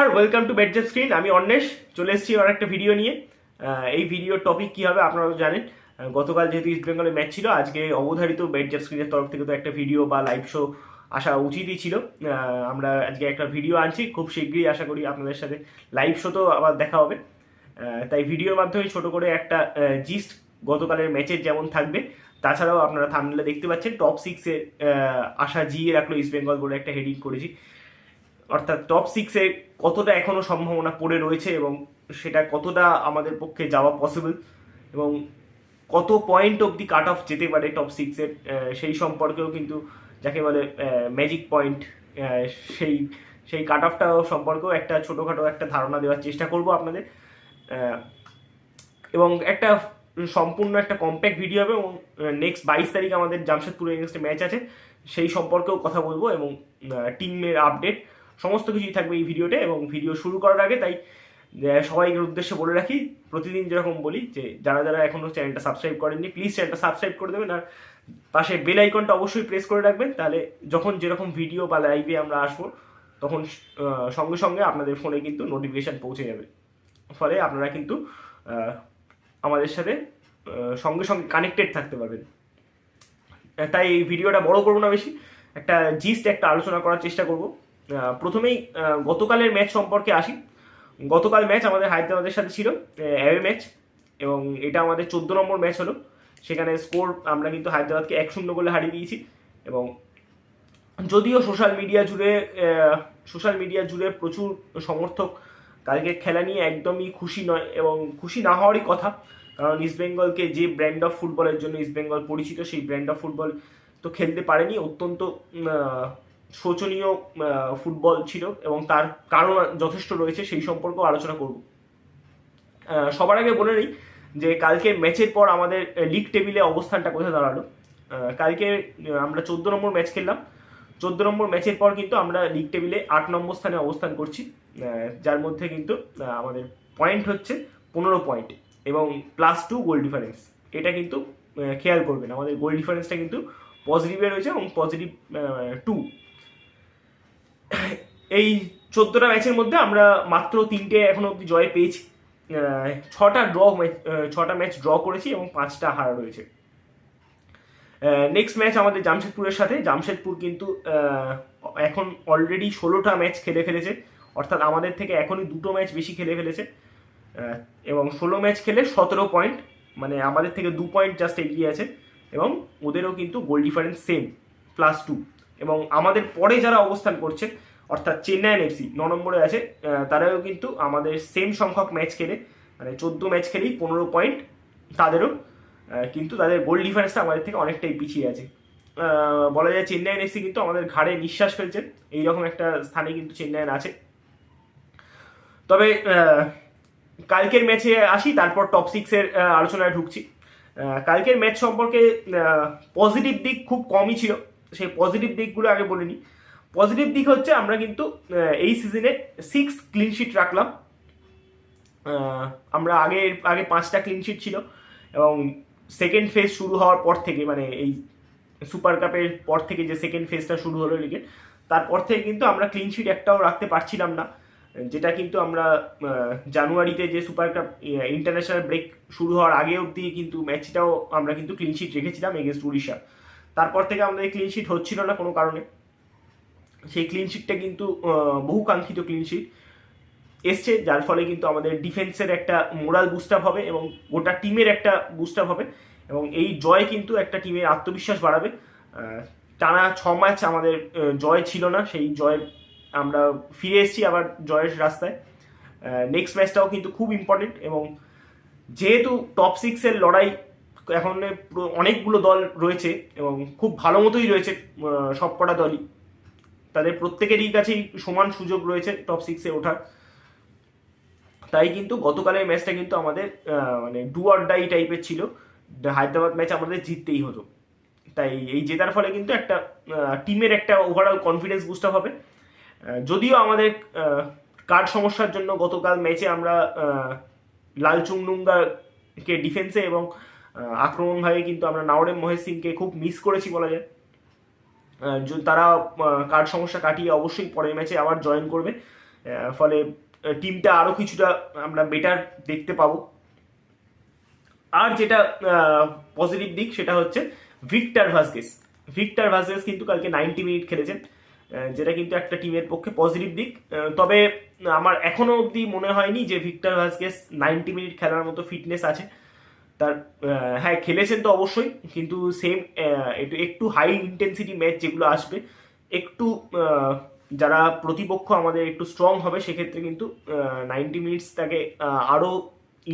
নমস্কার, welcome to বেটজেট screen. আমি অন্বেষ চলে এসেছি আর একটা ভিডিও নিয়ে। এই ভিডিওর টপিক কী হবে আপনারা তো জানেন। গতকাল যেহেতু ইস্ট বেঙ্গলের ম্যাচ ছিল, আজকে অবধারিত বেটজেট স্ক্রিনের তরফ থেকে তো একটা ভিডিও বা লাইভ শো আসা উচিতই ছিল। আমরা আজকে একটা ভিডিও আনছি, খুব শীঘ্রই আশা করি আপনাদের সাথে লাইভ শো তো আবার দেখা হবে। তাই ভিডিওর মাধ্যমে ছোট করে একটা জিস্ট গতকালের ম্যাচের যেমন থাকবে, তাছাড়াও আপনারা থাম্বনেলে দেখতে পাচ্ছেন টপ সিক্সে আশা জিয়ে রাখলো ইস্ট বেঙ্গল বলে একটা হেডিং করেছি। অর্থাৎ টপ সিক্সে কতটা এখনও সম্ভাবনা পড়ে রয়েছে এবং সেটা কতটা আমাদের পক্ষে যাওয়া পসিবল এবং কত পয়েন্ট অবধি কাট অফ যেতে পারে টপ সিক্সের, সেই সম্পর্কেও কিন্তু যাকে বলে ম্যাজিক পয়েন্ট, সেই সেই কাট অফটাও সম্পর্কেও একটা ছোটোখাটো একটা ধারণা দেওয়ার চেষ্টা করব আপনাদের। এবং একটা সম্পূর্ণ একটা কম্প্যাক্ট ভিডিও হবে এবং নেক্সট 22 তারিখ আমাদের জামশেদপুরের এগেনস্টে ম্যাচ আছে, সেই সম্পর্কেও কথা বলবো এবং টিমের আপডেট সমস্ত কিছুই থাকবে এই ভিডিওতে। এবং ভিডিও শুরু করার আগে তাই সবাইকে উদ্দেশ্যে বলে রাখি, প্রতিদিন যেরকম বলি যে যারা যারা এখনও চ্যানেলটা সাবস্ক্রাইব করেননি প্লিজ চ্যানেলটা সাবস্ক্রাইব করে দেবেন, আর পাশে বেল আইকনটা অবশ্যই প্রেস করে রাখবেন। তাহলে যখন যেরকম ভিডিও বা লাইভে আমরা আসবো তখন সঙ্গে সঙ্গে আপনাদের ফোনে কিন্তু নোটিফিকেশান পৌঁছে যাবে, ফলে আপনারা কিন্তু আমাদের সাথে সঙ্গে সঙ্গে কানেক্টেড থাকতে পারবেন। তাই এই ভিডিওটা বড় করবো না বেশি, একটা জিস্ট একটা আলোচনা করার চেষ্টা করব। প্রথমেই গতকালের ম্যাচ সম্পর্কে আসি। গতকাল ম্যাচ আমাদের হায়দ্রাবাদের সাথে ছিল অ্যাওয়ে ম্যাচ এবং এটা আমাদের 14 নম্বর ম্যাচ হলো। সেখানে স্কোর আমরা কিন্তু হায়দ্রাবাদকে 1-0 গোলে হারিয়ে দিয়েছি। এবং যদিও সোশ্যাল মিডিয়া জুড়ে প্রচুর সমর্থক কালকে খেলা নিয়ে একদমই খুশি নয় এবং খুশি না হওয়ারই কথা, কারণ ইস্টবেঙ্গলকে যে ব্র্যান্ড অফ ফুটবলের জন্য ইস্টবেঙ্গল পরিচিত সেই ব্র্যান্ড অফ ফুটবল তো খেলতে পারেনি। অত্যন্ত শোচনীয় ফুটবল ছিল এবং তার কারণ যথেষ্ট রয়েছে, সেই সম্পর্কেও আলোচনা করব। সবার আগে বলে নিই যে কালকে ম্যাচের পর আমাদের লিগ টেবিলে অবস্থানটা কোথায় দাঁড়ালো। কালকে আমরা 14 নম্বর ম্যাচ খেললাম। 14 নম্বর ম্যাচের পর কিন্তু আমরা লিগ টেবিলে 8 নম্বর স্থানে অবস্থান করছি, যার মধ্যে কিন্তু আমাদের পয়েন্ট হচ্ছে 15 পয়েন্ট এবং +2 গোল ডিফারেন্স। এটা কিন্তু খেয়াল করবেন, আমাদের গোল ডিফারেন্সটা কিন্তু পজিটিভে রয়েছে এবং +2। এই 14টা ম্যাচের মধ্যে আমরা মাত্র 3টে এখনো অব্দি জয় পেয়েছি, 6টা ম্যাচ ড্র করেছি এবং 5টা হারা রয়েছে। নেক্সট ম্যাচ আমাদের জামশেদপুরের সাথে। জামশেদপুর কিন্তু এখন অলরেডি 16টা ম্যাচ খেলে ফেলেছে, অর্থাৎ আমাদের থেকে এখনই 2টো ম্যাচ বেশি খেলে ফেলেছে এবং 16 ম্যাচ খেলে 17 পয়েন্ট, মানে আমাদের থেকে 2 পয়েন্ট জাস্ট এগিয়ে আছে। এবং ওদেরও কিন্তু গোল ডিফারেন্স সেম +2। এবং আমাদের পরে যারা অবস্থান করছে অর্থাৎ চেন্নাই এফসি 9 নম্বরে আছে, তারাও কিন্তু আমাদের সেম সংখ্যক ম্যাচ খেলে, মানে 14 ম্যাচ খেলেই 15 পয়েন্ট তাদেরও, কিন্তু তাদের গোল ডিফারেন্সটা আমাদের থেকে অনেকটাই পিছিয়ে আছে। বলা যায় চেন্নাই এফসি কিন্তু আমাদের ঘাড়ে নিঃশ্বাস ফেলছে, এইরকম একটা স্থানে কিন্তু চেন্নাই আছে। তবে কালকের ম্যাচে আসি, তারপর টপ সিক্সের আলোচনায় ঢুকছি। কালকের ম্যাচ সম্পর্কে পজিটিভ দিক খুব কমই ছিল, সেই পজিটিভ দিকগুলো আগে বলে নিই। পজিটিভ দিক হচ্ছে আমরা কিন্তু এই সিজনে 6 ক্লিন শিট রাখলাম। আমরা আগে 5টা ক্লিন শিট ছিল এবং সেকেন্ড ফেজ শুরু হওয়ার পর থেকে, মানে এই সুপার কাপের পর থেকে যে সেকেন্ড ফেজটা শুরু হলো লিগে, তারপর থেকে কিন্তু আমরা ক্লিন শিট একটাও রাখতে পারছিলাম না, যেটা কিন্তু আমরা জানুয়ারিতে যে সুপার কাপ ইন্টারন্যাশনাল ব্রেক শুরু হওয়ার আগে অবধি কিন্তু ম্যাচটাও আমরা কিন্তু ক্লিন শিট রেখেছিলাম এগেনস্ট উড়িষ্যা। তারপর থেকে আমাদের ক্লিন শিট হচ্ছিল না কোনো কারণে। সেই ক্লিন শিটটা কিন্তু বহু কাঙ্ক্ষিত ক্লিন শিট এসছে, যার ফলে কিন্তু আমাদের ডিফেন্সের একটা মোরাল বুস্ট আপ হবে এবং গোটা টিমের একটা বুস্ট আপ হবে এবং এই জয় কিন্তু একটা টিমের আত্মবিশ্বাস বাড়াবে। টানা 6 ম্যাচ আমাদের জয় ছিল না, সেই জয় আমরা ফিরে এসেছি আবার জয়ের রাস্তায়। নেক্সট ম্যাচটাও কিন্তু খুব ইম্পর্টেন্ট এবং যেহেতু টপ সিক্সের লড়াই এখন অনেকগুলো দল রয়েছে এবং খুব ভালো মতোই রয়েছে, সবকটা দলই, তাদের প্রত্যেকেরই কাছেই সমান সুযোগ রয়েছে টপ সিক্সে ওঠার। তাই কিন্তু গতকালের ম্যাচটা কিন্তু আমাদের মানে ডু অর ডাই টাইপের ছিল। হায়দ্রাবাদ ম্যাচ আমাদের জিততেই হতো, তাই এই জেতার ফলে কিন্তু একটা টিমের একটা ওভারঅল কনফিডেন্স বুস্ট আপ হবে। যদিও আমাদের কার্ড সমস্যার জন্য গতকাল ম্যাচে আমরা লালচুংডুঙ্গাকে ডিফেন্সে এবং আক্রমণভাবে কিন্তু আমরা নাওরেম মহেশ সিংকে খুব মিস করেছি বলা যায়। তারা কার্ড সমস্যা কাটিয়ে অবশ্যই পরের ম্যাচে আবার জয়েন করবে ফলে টিমটা আরও কিছুটা আমরা বেটার দেখতে পাবো। আর যেটা পজিটিভ দিক সেটা হচ্ছে ভিক্টর ভাস্কেস কিন্তু কালকে 90 মিনিট খেলেছেন, যেটা কিন্তু একটা টিমের পক্ষে পজিটিভ দিক। তবে আমার এখনো অবধি মনে হয়নি যে ভিক্টর ভাস্কেস 90 মিনিট খেলার মতো ফিটনেস আছে তার। হ্যাঁ, খেলেছেন তো অবশ্যই, কিন্তু সেম একটু হাই ইন্টেন্সিটি ম্যাচ যেগুলো আসবে, একটু যারা প্রতিপক্ষ আমাদের একটু স্ট্রং হবে, সেক্ষেত্রে কিন্তু 90 মিনিটস তাকে আরও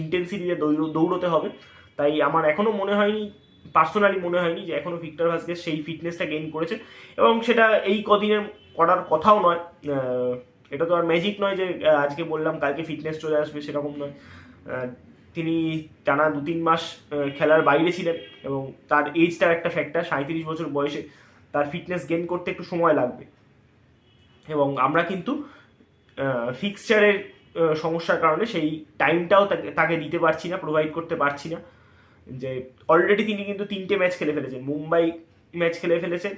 ইন্টেন্সিটিতে দৌড়তে হবে। তাই আমার এখনও পার্সোনালি মনে হয়নি যে এখনও ভিক্টর ভাস্কেস সেই ফিটনেসটা গেইন করেছে, এবং সেটা এই কদিনের করার কথাও নয়। এটা তো আর ম্যাজিক নয় যে আজকে বললাম কালকে ফিটনেস চলে আসবে, সেরকম নয়। তিনি টানা 2-3 মাস খেলার বাইরে ছিলেন, এবং তার এজটার একটা ফ্যাক্টর। 37 বছর বয়সে তার ফিটনেস গেইন করতে একটু সময় লাগবে, এবং আমরা কিন্তু ফিক্সচারের সমস্যার কারণে সেই টাইমটাও তাকে দিতে পারছি না, প্রোভাইড করতে পারছি না। যে অলরেডি তিনি কিন্তু 3টে ম্যাচ খেলে ফেলেছেন, মুম্বাই ম্যাচ খেলে ফেলেছেন,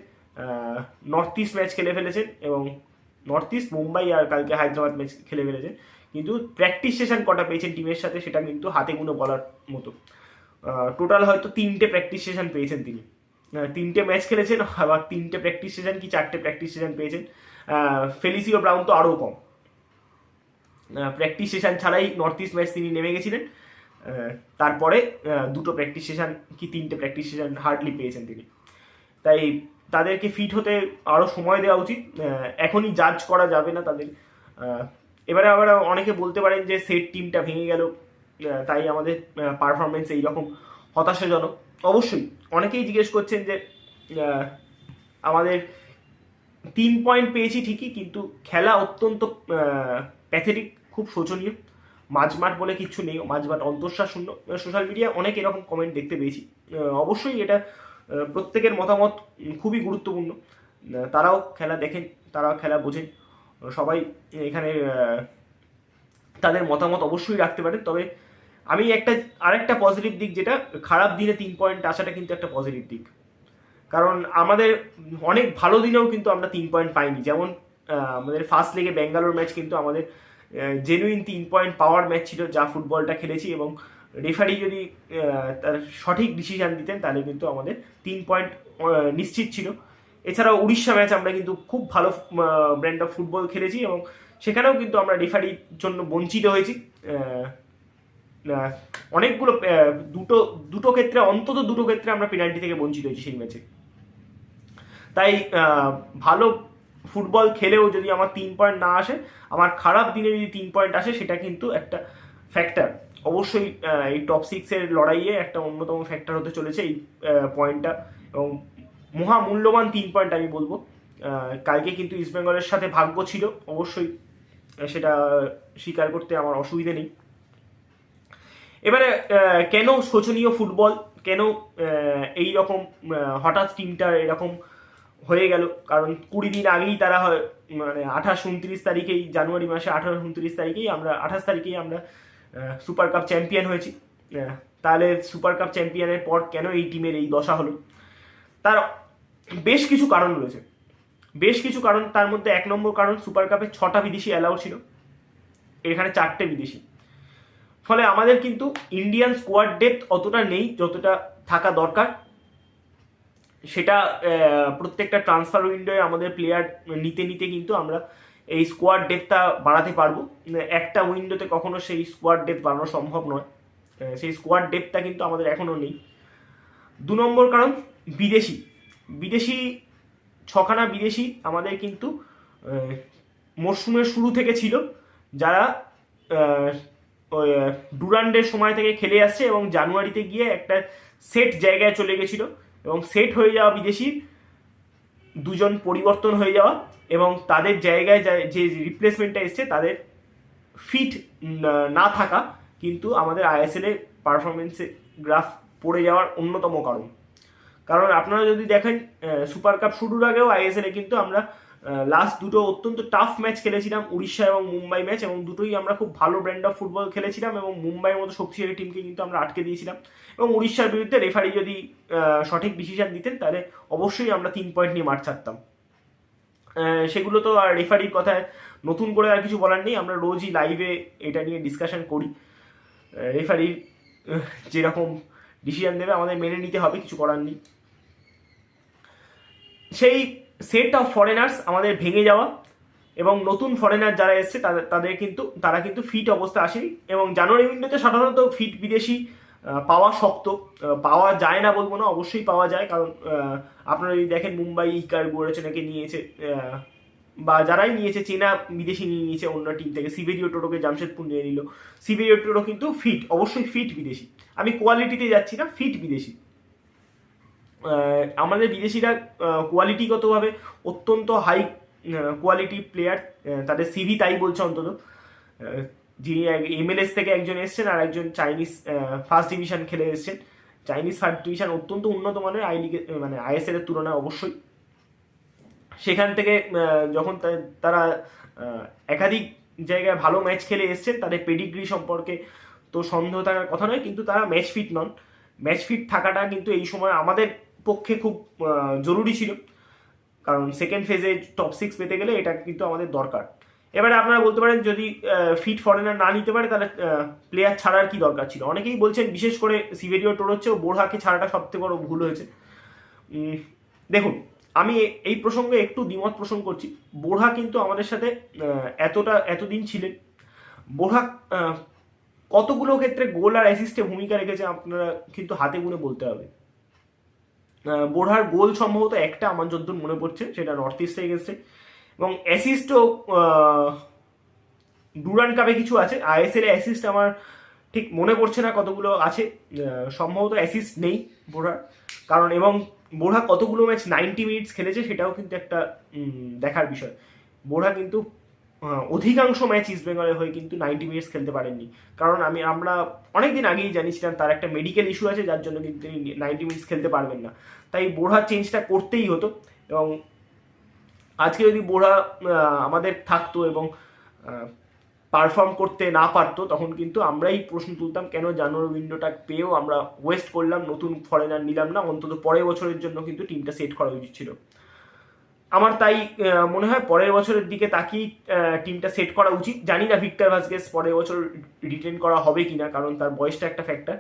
নর্থ ইস্ট ম্যাচ খেলে ফেলেছেন, এবং নর্থ ইস্ট, মুম্বাই আর কালকে হায়দ্রাবাদ ম্যাচ খেলে ফেলেছেন। কিন্তু প্র্যাকটিস সেশন কটা পেয়েছেন টিমের সাথে সেটা কিন্তু হাতে গুনে বলার মতো। টোটাল হয়তো 3টে প্র্যাকটিস সেশন পেয়েছেন তিনি। 3টে ম্যাচ খেলেছেন, আবার 3টে প্র্যাকটিস সেশন কি 4টে প্র্যাকটিস সেশন পেয়েছেন। ফেলিসিও ব্রাউন তো আরও কম, প্র্যাকটিস সেশন ছাড়াই নর্থ ইস্ট ম্যাচ তিনি নেমে গেছিলেন। তারপরে 2টো প্র্যাকটিস সেশন কি 3টে প্র্যাকটিস সেশন হার্ডলি পেয়েছেন তিনি। তাই তাদেরকে ফিট হতে আরও সময় দেওয়া উচিত, এখনই জাজ করা যাবে না তাদের। এবারে আবার অনেকে বলতে পারেন যে সেট টিমটা ভেঙে গেল, তাই আমাদের পারফরমেন্স এইরকম হতাশাজনক। অবশ্যই অনেকেই জিজ্ঞেস করছেন যে আমাদের 3 পয়েন্ট পেয়েছি ঠিকই, কিন্তু খেলা অত্যন্ত প্যাথেটিক, খুব শোচনীয়। মাঝমাঠ বলে কিছু নেই, মাঝমাঠ অন্তঃসার শূন্য। সোশ্যাল মিডিয়ায় অনেক এরকম কমেন্ট দেখতে পেয়েছি। অবশ্যই এটা প্রত্যেকের মতামত খুবই গুরুত্বপূর্ণ। তারাও খেলা দেখেন, তারাও খেলা বোঝেন, সবাই এখানে তাদের মতামত অবশ্যই রাখতে পারেন। তবে আমি আরেকটা পজিটিভ দিক, যেটা খারাপ দিনে 3 পয়েন্ট আসাটা কিন্তু একটা পজিটিভ দিক। কারণ আমাদের অনেক ভালো দিনেও কিন্তু আমরা 3 পয়েন্ট পাইনি। যেমন আমাদের ফার্স্ট লেগে ব্যাঙ্গালোর ম্যাচ কিন্তু আমাদের জেনুইন 3 পয়েন্ট পাওয়ার ম্যাচ ছিল, যা ফুটবলটা খেলেছি, এবং রেফারি যদি তার সঠিক ডিসিশন দিতেন তাহলে কিন্তু আমাদের 3 পয়েন্ট নিশ্চিত ছিল। এছাড়াও উড়িষ্যা ম্যাচ আমরা কিন্তু খুব ভালো ব্র্যান্ড অফ ফুটবল খেলেছি, এবং সেখানেও কিন্তু আমরা রেফারির জন্য বঞ্চিত হয়েছি। অনেকগুলো দুটো ক্ষেত্রে, অন্তত দুটো ক্ষেত্রে আমরা পেনাল্টি থেকে বঞ্চিত হয়েছি সেই ম্যাচে। তাই ভালো ফুটবল খেলেও যদি আমার 3 পয়েন্ট না আসে, আমার খারাপ দিনে যদি 3 পয়েন্ট আসে, সেটা কিন্তু একটা ফ্যাক্টর। অবশ্যই এই টপ 6-এর লড়াইয়ে একটা অন্যতম ফ্যাক্টর হতে চলেছে এই পয়েন্টটা, এবং মহামূল্যবান 3 পয়েন্ট আমি বলবো। কালকে কিন্তু ইস্টবেঙ্গলের সাথে ভাগ্য ছিল, অবশ্যই সেটা স্বীকার করতে আমার অসুবিধে নেই। এবারে কেন শোচনীয় ফুটবল, কেন এই রকম হঠাৎ টিমটার এরকম হয়ে গেল? কারণ 20 দিন আগেই তারা মানে 28-29 তারিখেই, জানুয়ারি মাসে 28-29 তারিখেই আমরা 28 তারিখেই আমরা সুপার কাপ চ্যাম্পিয়ন হয়েছি। তাহলে সুপার কাপ চ্যাম্পিয়নের পর কেন এই টিমের এই দশা হলো? তার বেশ কিছু কারণ রয়েছে, তার মধ্যে 1 নম্বর কারণ, সুপার কাপে 6টা বিদেশি অ্যালাউ ছিল, এখানে 4টে বিদেশি। ফলে আমাদের কিন্তু ইন্ডিয়ান স্কোয়াড ডেপথ অতটা নেই যতটা থাকা দরকার। সেটা প্রত্যেকটা ট্রান্সফার উইন্ডোয়ে আমাদের প্লেয়ার নিতে কিন্তু আমরা এই স্কোয়াড ডেপথটা বাড়াতে পারবো। একটা উইন্ডোতে কখনো সেই স্কোয়াড ডেপথ বাড়ানো সম্ভব নয়, সেই স্কোয়াড ডেপথটা কিন্তু আমাদের এখনও নেই। 2 নম্বর কারণ, বিদেশি 6খানা বিদেশি আমাদের কিন্তু মরশুমের শুরু থেকে ছিল, যারা ডুরান্ডের সময় থেকে খেলে আসছে, এবং জানুয়ারিতে গিয়ে একটা সেট জায়গায় চলে গেছিল, এবং সেট হয়ে যাওয়া বিদেশি 2জন পরিবর্তন হয়ে যাওয়া, এবং তাদের জায়গায় যে রিপ্লেসমেন্টটা এসছে তাদের ফিট না থাকা কিন্তু আমাদের আইএসএল-এ পারফরমেন্সে গ্রাফ পড়ে যাওয়ার অন্যতম কারণ আপনারা যদি দেখেন, সুপার কাপ শুরুর আগেও আইএসএল-এ কিন্তু আমরা লাস্ট 2টো অত্যন্ত টাফ ম্যাচ খেলেছিলাম, উড়িষ্যা এবং মুম্বাই ম্যাচ, এবং দুটোই আমরা খুব ভালো ব্র্যান্ড অফ ফুটবল খেলেছিলাম, এবং মুম্বাইয়ের মতো শক্তিশালী টিমকে কিন্তু আমরা আটকে দিয়েছিলাম। এবং উড়িষ্যার বিরুদ্ধে রেফারি যদি সঠিক ডিসিশন দিতেন, তাহলে অবশ্যই আমরা 3 পয়েন্ট নিয়ে মাঠ ছাড়তাম। সেগুলো তো আর রেফারির কথায় নতুন করে আর কিছু বলার নেই, আমরা রোজই লাইভে এটা নিয়ে ডিসকাশন করি। রেফারির যেরকম ডিসিশন দেবে আমাদের মেনে নিতে হবে, কিছু করার নেই। সেই সেট অফ ফরেনার্স আমাদের ভেঙে যাওয়া এবং নতুন ফরেনার যারা এসছে তারা কিন্তু ফিট অবস্থা আসেনি, এবং জানুয়ারি উইন্ডোতে সাধারণত ফিট বিদেশি পাওয়া শক্ত। পাওয়া যায় না বলবো না, অবশ্যই পাওয়া যায়, কারণ আপনারা যদি দেখেন মুম্বাই ইকার গোরেচনাকে নিয়েছে, বা যারাই নিয়েছে, চেনা বিদেশি নিয়ে নিয়েছে অন্য টিম থেকে। সিভেরিও টোটোকে জামশেদপুর নিয়ে নিল। সিভেরিও টোটো কিন্তু ফিট, অবশ্যই ফিট বিদেশি, আমি কোয়ালিটিতে যাচ্ছি না, ফিট বিদেশি। আমাদের বিদেশিরা কোয়ালিটিগতভাবে অত্যন্ত হাই কোয়ালিটি প্লেয়ার, তাদের সিভি তাই বলছে অন্তত। যিনি MLS থেকে একজন এসছেন আর একজন চাইনিজ ফার্স্ট ডিভিশন খেলে এসছেন। চাইনিজ ফার্স্ট ডিভিশন অত্যন্ত উন্নত মানের, আই লিগে মানে ISL এর তুলনায় অবশ্যই। সেখান থেকে যখন তারা একাধিক জায়গায় ভালো ম্যাচ খেলে এসছেন, তাদের পেডিগ্রি সম্পর্কে তো সন্দেহ থাকার কথা নয়, কিন্তু তারা ম্যাচ ফিট নন। ম্যাচ ফিট থাকাটা কিন্তু এই সময় আমাদের পক্ষে খুব জরুরি ছিল, কারণ সেকেন্ড ফেজে টপ 6 পেতে গেলে এটা কিন্তু আমাদের দরকার। এবারে আপনারা বলতে পারেন যদি ফিট ফরেনার না নিতে পারে তাহলে প্লেয়ার ছাড়ার কি দরকার ছিল। অনেকেই বলছেন, বিশেষ করে সিভেরিও টোটো হচ্ছে, ও বোরহাকে ছাড়াটা সবথেকে বড় ভুল হয়েছে। দেখুন, আমি এই প্রসঙ্গে একটু দ্বিমত পোষণ করছি। বোরহা কিন্তু আমাদের সাথে এতদিন ছিলেন। বোরহা কতগুলো ক্ষেত্রে গোল আর অ্যাসিস্টে ভূমিকা রেখেছে আপনারা কিন্তু হাতে গুনে বলতে হবে। বোরহার গোল সম্ভবত একটা, আমার যতদূর মনে পড়ছে, সেটা নর্থ ইস্ট এগেন্স্টে, এবং অ্যাসিস্টও ডুরান্ড কাপে কিছু আছে। ISL এ অ্যাসিস্ট আমার ঠিক মনে পড়ছে না কতগুলো আছে, সম্ভবত অ্যাসিস্ট নেই বোরহার, কারণ এবং বোরহা কতগুলো ম্যাচ 90 মিনিটস খেলেছে সেটাও কিন্তু একটা দেখার বিষয়। বোরহা কিন্তু অধিকাংশ ম্যাচ ইস্ট বেঙ্গলের হয়ে কিন্তু 90 মিনিটস খেলতে পারেননি, কারণ আমরা অনেকদিন আগেই জানিয়েছিলাম তার একটা মেডিকেল ইস্যু আছে, যার জন্য কিন্তু তিনি 90 মিনিটস খেলতে পারবেন না। তাই বোরহা চেঞ্জটা করতেই হতো, এবং আজকে যদি বোরহা আমাদের থাকতো এবং পারফর্ম করতে না পারতো, তখন কিন্তু আমরাই প্রশ্ন তুলতাম কেন জানুয়ারি উইন্ডোটা পেয়েও আমরা ওয়েস্ট করলাম, নতুন ফরেনার নিলাম না। অন্তত পরের বছরের জন্য কিন্তু টিমটা সেট করা উচিত ছিল। আমার তাই মনে হয় পরের বছরের দিকে তাকিয়ে টিমটা সেট করা উচিত। জানি না ভিক্টর ভাস্কেস পরের বছর রিটেন করা হবে কিনা, কারণ তার বয়সটা একটা ফ্যাক্টর,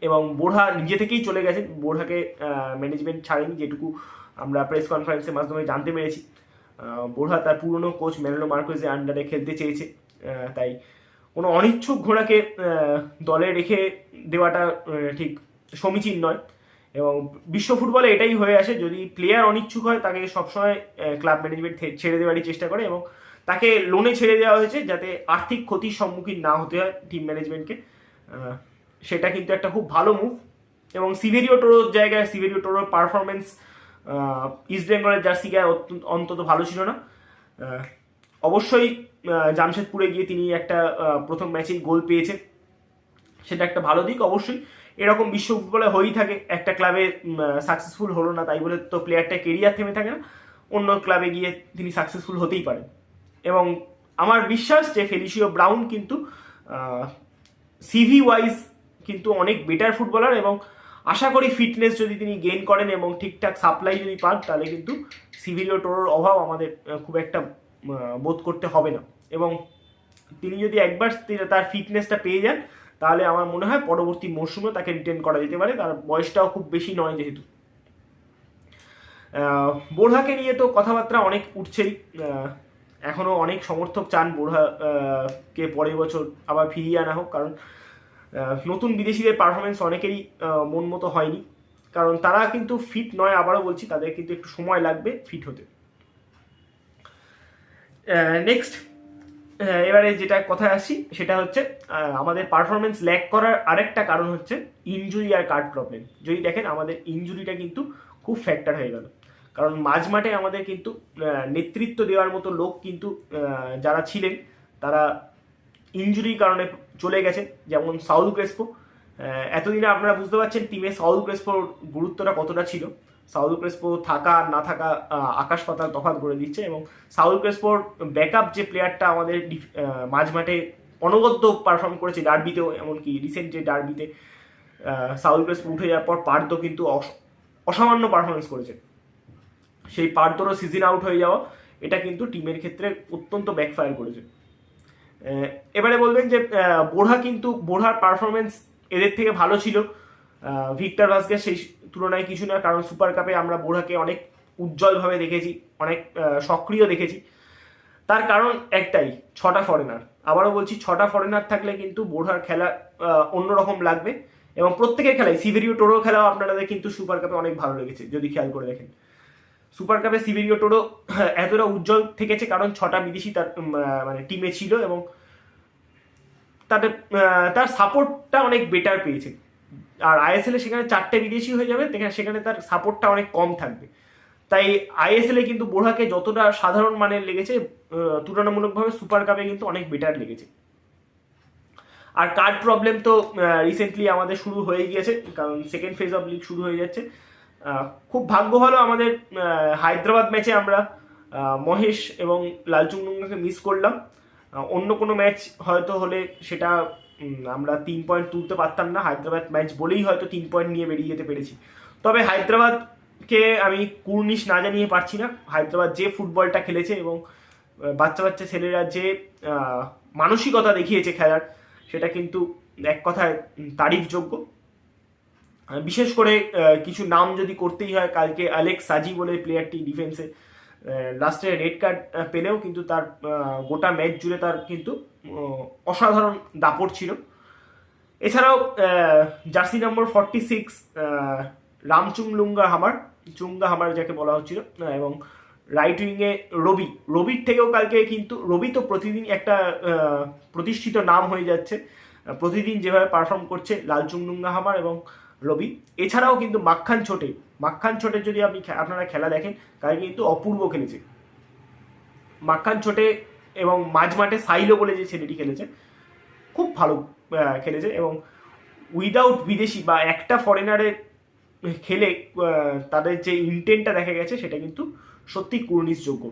এবং বোরহা নিজে থেকেই চলে গেছেন। বোরহাকে ম্যানেজমেন্ট ছাড়েনি, যেটুকু আমরা প্রেস কনফারেন্সের মাধ্যমে জানতে পেরেছি। বোরহা তার পুরনো কোচ ম্যানুয়েল মার্কেজের আন্ডারে খেলতে চেয়েছে, তাই কোনো অনিচ্ছুক ঘোড়াকে দলে রেখে দেওয়াটা ঠিক সমীচীন নয়। এবং বিশ্ব ফুটবলে এটাই হয়ে আসে, যদি প্লেয়ার অনিচ্ছুক হয় তাকে সবসময় ক্লাব ম্যানেজমেন্ট ছেড়ে দেওয়ারই চেষ্টা করে, এবং তাকে লোনে ছেড়ে দেওয়া হয়েছে যাতে আর্থিক ক্ষতির সম্মুখীন না হতে হয় টিম ম্যানেজমেন্টকে। সেটা কিন্তু একটা খুব ভালো মুভ। এবং সিভেরিও টোটোর জায়গায় সিভেরিও টোটোর পারফরমেন্স ইস্ট বেঙ্গলের জার্সি গায়ে অন্তত ভালো ছিল না। অবশ্যই জামশেদপুরে গিয়ে তিনি একটা প্রথম ম্যাচেই গোল পেয়েছেন, সেটা একটা ভালো দিক। অবশ্যই এরকম বিশ্ব ফুটবলে হয়েই থাকে, একটা ক্লাবে সাকসেসফুল হলো না তাই বলে তো প্লেয়ারটা কেরিয়ার থেমে থাকে না, অন্য ক্লাবে গিয়ে তিনি সাকসেসফুল হতেই পারেন। এবং আমার বিশ্বাস যে ফেলিসিও ব্রাউন কিন্তু সিভি ওয়াইজ কিন্তু অনেক বেটার ফুটবলার, এবং আশা করি ফিটনেস যদি তিনি গেইন করেন এবং ঠিকঠাক সাপ্লাই যদি পান, তাহলে কিন্তু সিভেরিও টোটোর অভাব আমাদের খুব একটা বোধ করতে হবে না। এবং তিনি যদি একবার তার ফিটনেসটা পেয়ে যান, তাহলে আমার মনে হয় পরবর্তী মরশুমে তাকে রিটেন করা যেতে পারে, তার বয়সটাও খুব বেশি নয় যেহেতু। বোরহাকে নিয়ে তো কথাবার্তা অনেক উঠছেই, এখনও অনেক সমর্থক চান বোরহাকে পরের বছর আবার ফিরিয়ে আনা হোক, কারণ নতুন বিদেশিদের পারফরমেন্স অনেকেরই মন মতো হয়নি, কারণ তারা কিন্তু ফিট নয়। আবারও বলছি, তাদের কিন্তু একটু সময় লাগবে ফিট হতে। নেক্সট, এবারে যেটা কথায় আসছি সেটা হচ্ছে আমাদের পারফরমেন্স ল্যাক করার আরেকটা কারণ হচ্ছে ইনজুরি আর কার্ড প্রবলেম। যদি দেখেন আমাদের ইনজুরিটা কিন্তু খুব ফ্যাক্টর হয়ে গেল, কারণ মাঝ মাঠে আমাদের কিন্তু নেতৃত্ব দেওয়ার মতো লোক কিন্তু যারা ছিলেন তারা ইনজুরির কারণে চলে গেছেন, যেমন সাউল ক্রেসপো। এতদিনে আপনারা বুঝতে পারছেন টিমে সাউল ক্রেসপোর গুরুত্বটা কতটা ছিল। সাউল ক্রেসপো থাকা না থাকা আকাশ পাতাল তফাৎ করে দিচ্ছে, এবং সাউল ক্রেসপোর ব্যাকআপ যে প্লেয়ারটা আমাদের মাঝ মাঠে অনবদ্য পারফর্ম করেছে ডার্বিতেও, এমনকি রিসেন্ট যে ডার্বিতে সাউল ক্রেসপো উঠে যাওয়ার পর পার্দো কিন্তু অসামান্য পারফরমেন্স করেছে। সেই পারদরও সিজন আউট হয়ে যাওয়া, এটা কিন্তু টিমের ক্ষেত্রে অত্যন্ত ব্যাকফায়ার করেছে। এবারে বলবেন যে বোরহার পারফরমেন্স এদের থেকে ভালো ছিল, ভিক্টর ভাস্কের সেই তুলনায় কিছু না, কারণ সুপার কাপে আমরা বোরহাকে অনেক উজ্জ্বলভাবে দেখেছি, অনেক সক্রিয় দেখেছি। তার কারণ একটাই, 6টা ফরেনার। আবারও বলছি, 6টা ফরেনার থাকলে কিন্তু বোরহার খেলা অন্যরকম লাগবে, এবং প্রত্যেকের খেলায় সিভেরিও টোরো খেলাও আপনাদের কিন্তু সুপার কাপে অনেক ভালো লেগেছে যদি খেয়াল করে দেখেন। সুপার কাপে সিভেরিও টোরো এতটা উজ্জ্বল থেকেছে কারণ 6টা বিদেশি তার মানে টিমে ছিল, এবং তার সাপোর্টটা অনেক বেটার পেয়েছে। আর আইএসএল এ সেখানে 4টে বিদেশি হয়ে যাবে, সেখানে তার সাপোর্টটা অনেক কম থাকবে। তাই আইএসএল এ কিন্তু বোরহাকে যতটা সাধারণ মানের লেগেছে, তুলনামূলকভাবে সুপার কাপে কিন্তু অনেক বেটার লেগেছে। আর কার্ড প্রবলেম তো রিসেন্টলি আমাদের শুরু হয়ে গিয়েছে, কারণ সেকেন্ড ফেজ অফ লিগ শুরু হয়ে যাচ্ছে। খুব ভাগ্য ভালো আমাদের, হায়দ্রাবাদ ম্যাচে আমরা মহেশ এবং লালচুংনুঙ্গাকে মিস করলাম। অন্য কোনো ম্যাচ হয়তো হলে সেটা আমরা 3 পয়েন্ট তুলতে পারতাম না, হায়দ্রাবাদ ম্যাচ বলেই হয়তো 3 পয়েন্ট নিয়ে বেরিয়ে যেতে পেরেছি। তবে হায়দ্রাবাদকে আমি কুর্নিশ না জানিয়ে পারছি না। হায়দ্রাবাদ যে ফুটবলটা খেলেছে এবং বাচ্চা বাচ্চা ছেলেরা যে মানসিকতা দেখিয়েছে খেলার, সেটা কিন্তু এক কথায় তারিফযোগ্য। বিশেষ করে কিছু নাম যদি করতেই হয়, কালকে অ্যালেক্স সাজি বলে প্লেয়ারটি ডিফেন্সে লাস্টে রেড কার্ড পেলেও কিন্তু তার গোটা ম্যাচ জুড়ে তার কিন্তু অসাধারণ দাপট ছিল। এছাড়াও জার্সি নম্বর 46 রামচুংলুঙ্গা হামার যাকে বলা হচ্ছিল, এবং রাইট উইংয়ে রবির থেকেও কালকে কিন্তু রবি তো প্রতিদিন একটা প্রতিষ্ঠিত নাম হয়ে যাচ্ছে, প্রতিদিন যেভাবে পারফর্ম করছে লালচুংলুঙ্গা হামার এবং রবি। এছাড়াও কিন্তু মাক্খান ছোটে যদি আপনারা খেলা দেখেন, কালকে কিন্তু অপূর্ব খেলেছে মাক্খান ছোটে, এবং মাঝমাঠে সাইলো বলে যে ছেলেটি খেলেছে খুব ভালো খেলেছে, এবং উইদাউট বিদেশি বা একটা ফরেনারের খেলে তাদের যে ইন্টেন্টটা দেখা গেছে সেটা কিন্তু সত্যি কুর্নিশযোগ্য।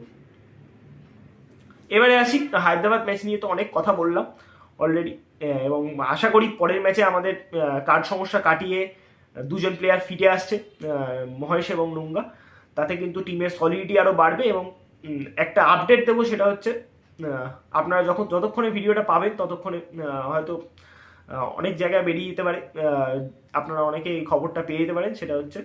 এবারে আসি, হায়দ্রাবাদ ম্যাচ নিয়ে তো অনেক কথা বললাম অলরেডি, এবং আশা করি পরের ম্যাচে আমাদের কার্ড সমস্যা কাটিয়ে দুজন প্লেয়ার ফিরে আসছে, মহেশ এবং নুঙ্গা, তাতে কিন্তু টিমের সলিডিটি আরও বাড়বে। এবং একটা আপডেট দেবো, সেটা হচ্ছে আপনারা যতক্ষণে ভিডিওটা পাবেন ততক্ষণে হয়তো অনেক জায়গায় বেরিয়ে যেতে পারে, আপনারা অনেকে এই খবরটা পেয়ে যেতে পারেন। সেটা হচ্ছে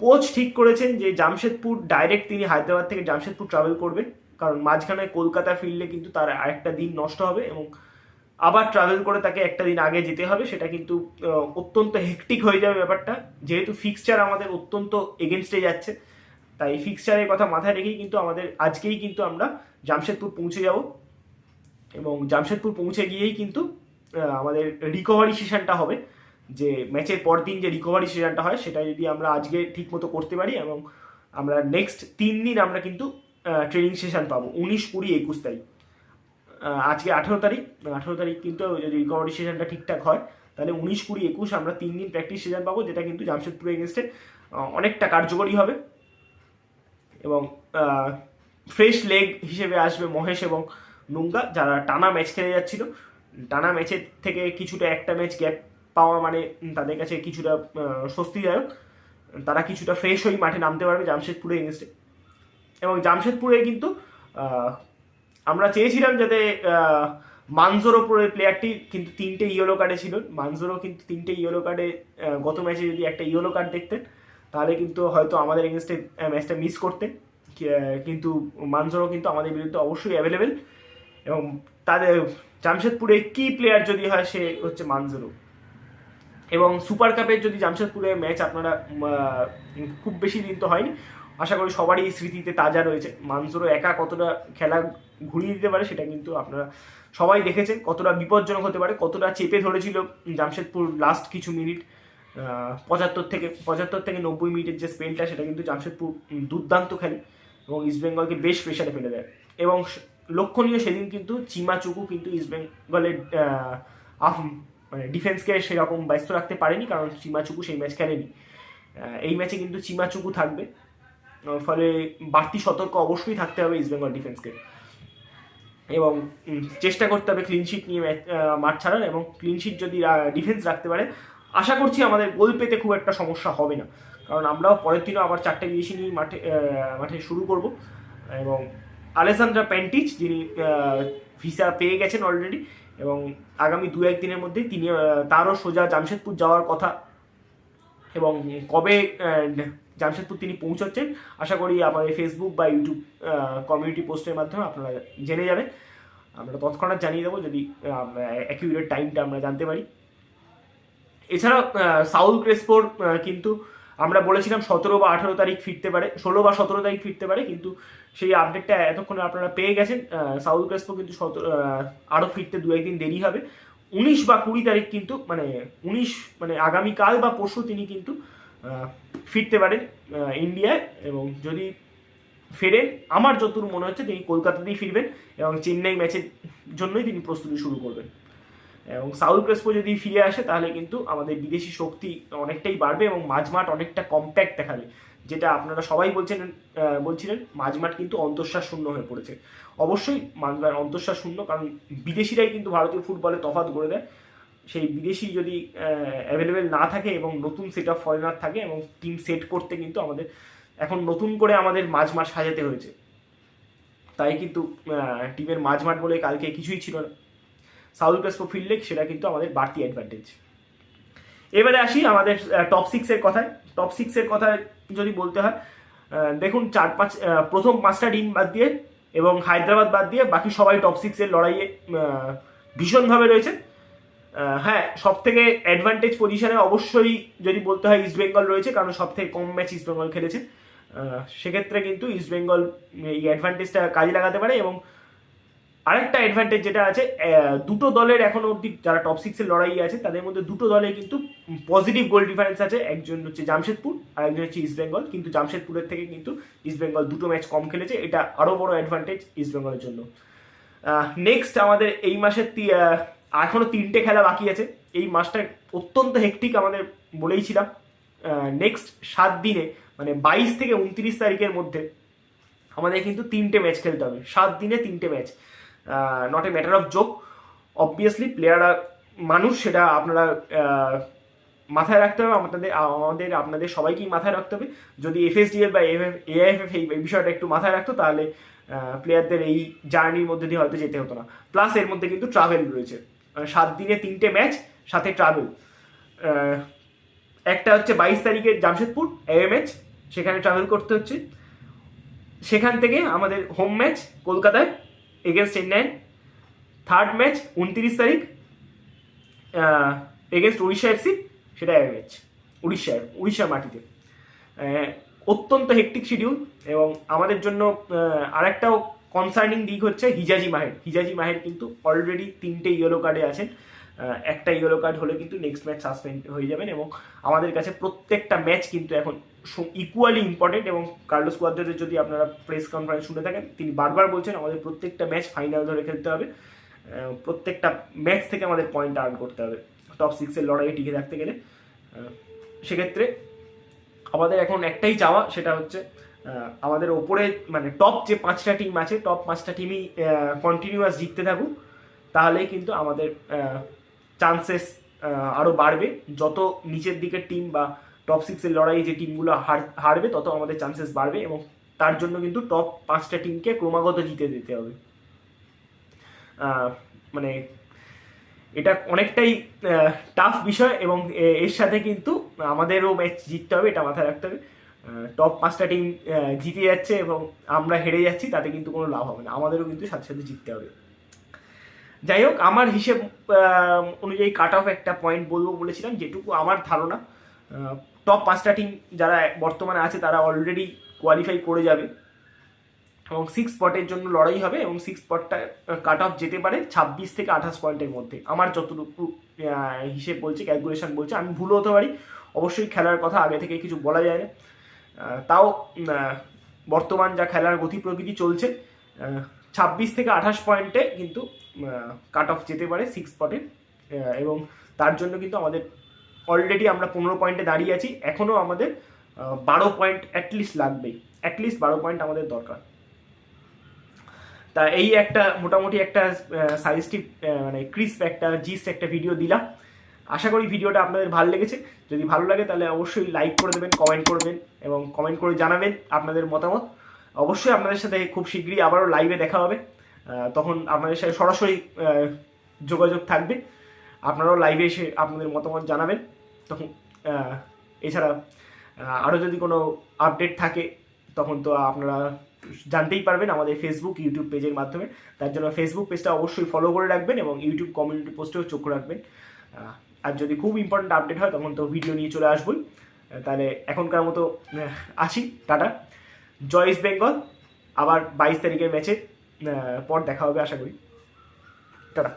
কোচ ঠিক করেছেন যে জামশেদপুর ডাইরেক্ট তিনি হায়দ্রাবাদ থেকে জামশেদপুর ট্রাভেল করবেন, কারণ মাঝখানে কলকাতা ফিরলে কিন্তু তার আরেকটা দিন নষ্ট হবে, এবং আবার ট্রাভেল করে তাকে একটা দিন আগে যেতে হবে। সেটা কিন্তু অত্যন্ত হেকটিক হয়ে যাবে ব্যাপারটা, যেহেতু ফিক্সচার আমাদের অত্যন্ত এগেনস্টে যাচ্ছে। তাই ফিক্সচারের কথা মাথায় রেখেই কিন্তু আজকেই কিন্তু আমরা জামশেদপুর পৌঁছে যাব, এবং জামশেদপুর পৌঁছে গিয়েই কিন্তু আমাদের রিকভারি সেশনটা হবে। যে ম্যাচের পর দিন যে রিকভারি সেশনটা হয়, সেটা যদি আমরা আজকে ঠিক মতো করতে পারি, এবং আমরা নেক্সট 3 দিন আমরা কিন্তু ট্রেনিং সেশন পাবো, 19, 20, 21 তারিখ। আজকে 18 তারিখ কিন্তু যদি রিকভারি সেশনটা ঠিকঠাক হয়, তাহলে 19, 20, 21 আমরা 3 দিন প্র্যাকটিস সেশন পাবো, যেটা কিন্তু জামশেদপুর এগেনস্টে অনেকটা কার্যকরী হবে। এবং ফ্রেশ লেগ হিসেবে আসবে মহেশ এবং নুঙ্গা, যারা টানা ম্যাচ খেলে যাচ্ছিল। টানা ম্যাচের থেকে কিছুটা একটা ম্যাচ গ্যাপ পাওয়া মানে তাদের কাছে কিছুটা স্বস্তিদায়ক, তারা কিছুটা ফ্রেশ হয়ে মাঠে নামতে পারবে জামশেদপুরে এগেনস্টে। এবং জামশেদপুরে কিন্তু আমরা চেয়েছিলাম যাতে মানজোরো প্লেয়ারটি কিন্তু 3টে ইয়েলো কার্ডে ছিল, মানজোরো কিন্তু 3টে ইয়েলো কার্ডে, গত ম্যাচে যদি একটা ইয়েলো কার্ড দেখতেন তাহলে কিন্তু হয়তো আমাদের এগেনস্টে ম্যাচটা মিস করতেন, কিন্তু মানজোরো কিন্তু আমাদের বিরুদ্ধে অবশ্যই অ্যাভেলেবেল। এবং তাদের জামশেদপুরে কি প্লেয়ার যদি হয়, সে হচ্ছে মানজোরো। এবং সুপার কাপের যদি জামশেদপুরে ম্যাচ আপনারা খুব বেশি দিন তো হয়নি, আশা করি সবারই স্মৃতিতে তাজা রয়েছে। মানজোরো একা কতটা খেলা ঘুরিয়ে দিতে পারে সেটা কিন্তু আপনারা সবাই দেখেছেন, কতটা বিপজ্জনক হতে পারে, কতটা চেপে ধরেছিল জামশেদপুর লাস্ট কিছু মিনিট, 75 থেকে 90 মিনিটের যে স্পেলটা, সেটা কিন্তু জামশেদপুর দুর্দান্ত খেলে এবং ইস্টবেঙ্গলকে বেশ প্রেশারে ফেলে দেয়। এবং লক্ষণীয় সেদিন কিন্তু চিমাচুকু কিন্তু ইস্টবেঙ্গলের মানে ডিফেন্সকে সেরকম ব্যস্ত রাখতে পারেনি, কারণ চিমাচুকু সেই ম্যাচ খেলেনি। এই ম্যাচে কিন্তু চিমাচুকু থাকবে, ফলে বাড়তি সতর্ক অবশ্যই থাকতে হবে ইস্টবেঙ্গল ডিফেন্সকে, এবং চেষ্টা করতে হবে ক্লিনশিট নিয়ে মাঠ ছাড়ার। এবং ক্লিনশিট যদি ডিফেন্স রাখতে পারে, আশা করছি আমাদের গোল পেতে খুব একটা সমস্যা হবে না, কারণ আমরাও পরের দিনও আবার 4টে বিদেশি নিয়ে মাঠে শুরু করব। এবং আলেসান্দ্রা প্যান্টিচ, যিনি ভিসা পেয়ে গেছেন অলরেডি, এবং আগামী 2-1 দিনের মধ্যেই তিনি তারও সোজা জামশেদপুর যাওয়ার কথা, এবং কবে জামশেদপুর তিনি পৌঁছচ্ছেন আশা করি আমাদের ফেসবুক বা ইউটিউব কমিউনিটি পোস্টের মাধ্যমে আপনারা জেনে যাবেন। আমরা তৎক্ষণাৎ জানিয়ে দেবো যদি অ্যাকিউরেট টাইমটা আমরা জানতে পারি। এছাড়াও সাউল ক্রেসপোর কিন্তু আমরা বলেছিলাম 17 বা 18 তারিখ ফিরতে পারে, 16 বা 17 তারিখ ফিরতে পারে, কিন্তু সেই আপডেটটা এতক্ষণে আপনারা পেয়ে গেছেন। সাউল ক্রেসপো কিন্তু আরও ফিরতে 2-1 দিন দেরি হবে। 19 বা 20 তারিখ কিন্তু মানে আগামীকাল বা পরশু তিনি কিন্তু ফিরতে পারেন ইন্ডিয়ায়, এবং যদি ফেরেন আমার যতদূর মনে হচ্ছে তিনি কলকাতাতেই ফিরবেন এবং চেন্নাই ম্যাচের জন্যই তিনি প্রস্তুতি শুরু করবেন। এবং সাউল ক্রেসপো যদি ফিরে আসে তাহলে কিন্তু আমাদের বিদেশি শক্তি অনেকটাই বাড়বে এবং মাঝমাঠ অনেকটা কম্প্যাক্ট দেখাবে, যেটা আপনারা সবাই বলছিলেন মাঝমাঠ কিন্তু অন্তঃশ্বাস শূন্য হয়ে পড়েছে। অবশ্যই মাঝমাঠ অন্তঃশ্বাস শূন্য, কারণ বিদেশিরাই কিন্তু ভারতীয় ফুটবলে তফাৎ করে দেয়। সেই বিদেশি যদি অ্যাভেলেবেল না থাকে এবং নতুন সেট অফ ফরেনার থাকে, এবং টিম সেট করতে কিন্তু আমাদের এখন নতুন করে আমাদের মাঝমাঠ সাজাতে হয়েছে। তাই কিন্তু টিমের মাঝমাঠ বলে কালকে কিছুই ছিল না। সাউল ক্রেসপো ফিরলে সেটা কিন্তু আমাদের বাড়তি অ্যাডভান্টেজ। এবারে আসি আমাদের টপ 6-এর কথায়। টপ 6-এর কথায় যদি বলতে হয়, দেখুন প্রথম 5টা টিম বাদ দিয়ে এবং হায়দ্রাবাদ বাদ দিয়ে বাকি সবাই টপ 6-এর লড়াইয়ে ভীষণভাবে রয়েছে। হ্যাঁ, সব থেকে অ্যাডভান্টেজ পজিশনে অবশ্যই যদি বলতে হয় ইস্টবেঙ্গল রয়েছে, কারণ সব থেকে কম ম্যাচ ইস্টবেঙ্গল খেলেছে। সেক্ষেত্রে কিন্তু ইস্টবেঙ্গল এই অ্যাডভান্টেজটা কাজে লাগাতে পারে। এবং আরেকটা অ্যাডভান্টেজ যেটা আছে, দুটো দলের এখনো অবধি যারা টপ 6-এর লড়াই আছে তাদের মধ্যে দুটো দলে কিন্তু পজিটিভ গোল ডিফারেন্স আছে। একজন হচ্ছে জামশেদপুর আর একজন হচ্ছে ইস্টবেঙ্গল, কিন্তু জামশেদপুরের থেকে কিন্তু ইস্টবেঙ্গল দুটো ম্যাচ কম খেলেছে। এটা আরও বড় অ্যাডভান্টেজ ইস্টবেঙ্গলের জন্য। নেক্সট আমাদের এই মাসের এখনো 3টে খেলা বাকি আছে। এই মাসটা অত্যন্ত হেক্টিক আমাদের বলেইছিলাম। নেক্সট 7 দিনে মানে 22 থেকে 29 তারিখের মধ্যে আমাদের কিন্তু 3টে ম্যাচ খেলতে হবে। 7 দিনে 3টে match, not a matter of joke. Obviously প্লেয়াররা মানুষ, সেটা আপনারা মাথায় রাখতে হবে। আপনাদের সবাইকেই মাথায় রাখতে হবে। যদি এফএসডিএল বা এআইএফএফ এই বিষয়টা একটু মাথায় রাখতো তাহলে প্লেয়ারদের এই জার্নির মধ্যে দিয়ে হয়তো যেতে হতো না। প্লাস এর মধ্যে কিন্তু ট্রাভেল রয়েছে, 7 দিনে 3টে ম্যাচ সাথে ট্রাভেল। একটা হচ্ছে 22 তারিখে জামশেদপুর ম্যাচ, সেখানে ট্রাভেল করতে হচ্ছে। সেখান থেকে আমাদের হোম ম্যাচ কলকাতায় এগেনস্ট চেন্নাই। থার্ড ম্যাচ 29 তারিখ এগেনস্ট উড়িষ্যা এফসি, সেটা ম্যাচ উড়িষ্যার মাটিতে। অত্যন্ত হেক্টিক শিডিউল। এবং আমাদের জন্য আরেকটাও কনসার্নিং দিক হচ্ছে হিজাজি মাহের কিন্তু অলরেডি 3টে ইয়েলো কার্ডে আছেন। একটা ইয়েলো কার্ড হলে কিন্তু নেক্সট ম্যাচ সাসপেন্ড হয়ে যাবেন। এবং আমাদের কাছে প্রত্যেকটা ম্যাচ কিন্তু এখন ইকুয়ালি ইম্পর্টেন্ট। এবং কার্লোস কোয়াদ্রাদোর যদি আপনারা প্রেস কনফারেন্স শুনে থাকেন, তিনি বারবার বলছেন আমাদের প্রত্যেকটা ম্যাচ ফাইনাল ধরে খেলতে হবে। প্রত্যেকটা ম্যাচ থেকে আমাদের পয়েন্ট আর্ন করতে হবে টপ 6-এর লড়াইয়ে টিকে থাকতে গেলে। সেক্ষেত্রে আমাদের এখন একটাই চাওয়া, সেটা হচ্ছে আমাদের ওপরে মানে টপ যে 5টা টিম আছে, টপ 5টা টিমই কন্টিনিউয়াস জিততে থাকুক, তাহলেই কিন্তু আমাদের চান্সেস আরও বাড়বে। যত নিচের দিকের টিম বা টপ 6-এর লড়াই যে টিমগুলো হারবে তত আমাদের চান্সেস বাড়বে। এবং তার জন্য কিন্তু টপ 5টা টিমকে ক্রমাগত জিতে দিতে হবে। মানে এটা অনেকটাই টাফ বিষয়, এবং এর সাথে কিন্তু আমাদেরও ম্যাচ জিততে হবে, এটা মাথায় রাখতে হবে। টপ 5টা টিম জিতে যাচ্ছে এবং আমরা হেরে যাচ্ছি, তাতে কিন্তু কোনো লাভ হবে না, আমাদেরও কিন্তু সাথে সাথে জিততে হবে। যাই হোক, আমার হিসেব অনুযায়ী কাট অফ একটা পয়েন্ট বলবো বলেছিলাম, যেটুকু আমার ধারণা টপ 5টা টিম যারা বর্তমানে আছে তারা অলরেডি কোয়ালিফাই করে যাবে এবং 6 স্পটের জন্য লড়াই হবে। এবং 6 স্পটটা কাট অফ যেতে পারে 26 থেকে 28 পয়েন্টের মধ্যে, আমার যতটুকু হিসেব বলছে, ক্যালকুলেশন বলছে। আমি ভুল হতে পারি, অবশ্যই খেলার কথা আগে থেকে কিছু বলা যায় না। তাও বর্তমান যা খেলার গতি প্রকৃতি চলছে, 26 থেকে 28 পয়েন্টে কিন্তু কাট অফ যেতে পারে 6 স্পটে। এবং তার জন্য কিন্তু আমাদের অলরেডি আমরা 15 পয়েন্টে দাঁড়িয়ে আছি, এখনও আমাদের 12 পয়েন্ট অ্যাটলিস্ট লাগবেই, অ্যাটলিস্ট 12 পয়েন্ট আমাদের দরকার। তা এই একটা মোটামুটি একটা সাজেস্টিভ মানে ক্রিস্প একটা ভিডিও দিলাম। আশা করি ভিডিওটা আপনাদের ভালো লেগেছে। যদি ভালো লাগে তাহলে অবশ্যই লাইক করে দেবেন, কমেন্ট করবেন এবং কমেন্ট করে জানাবেন আপনাদের মতামত। অবশ্যই আপনাদের সাথে খুব শীঘ্রই আবারও লাইভে দেখা হবে, তখন আপনাদের সাথে সরাসরি যোগাযোগ থাকবে। আপনারাও লাইভে এসে আপনাদের মতামত জানাবেন তখন। এছাড়া আরও যদি কোনো আপডেট থাকে তখন তো আপনারা জানতেই পারবেন আমাদের ফেসবুক ইউটিউব পেজের মাধ্যমে। তার জন্য ফেসবুক পেজটা অবশ্যই ফলো করে রাখবেন এবং ইউটিউব কমিউনিটি পোস্টেও চোখ রাখবেন। আর যদি খুব ইম্পর্ট্যান্ট আপডেট হয় তখন তো ভিডিও নিয়ে চলে আসবই। তাহলে এখনকার মতো আসি, টাটা। জয় ইস্ট বেঙ্গল। আবার 22 তারিখের ম্যাচে পর দেখা হবে আশা করি। টাটা।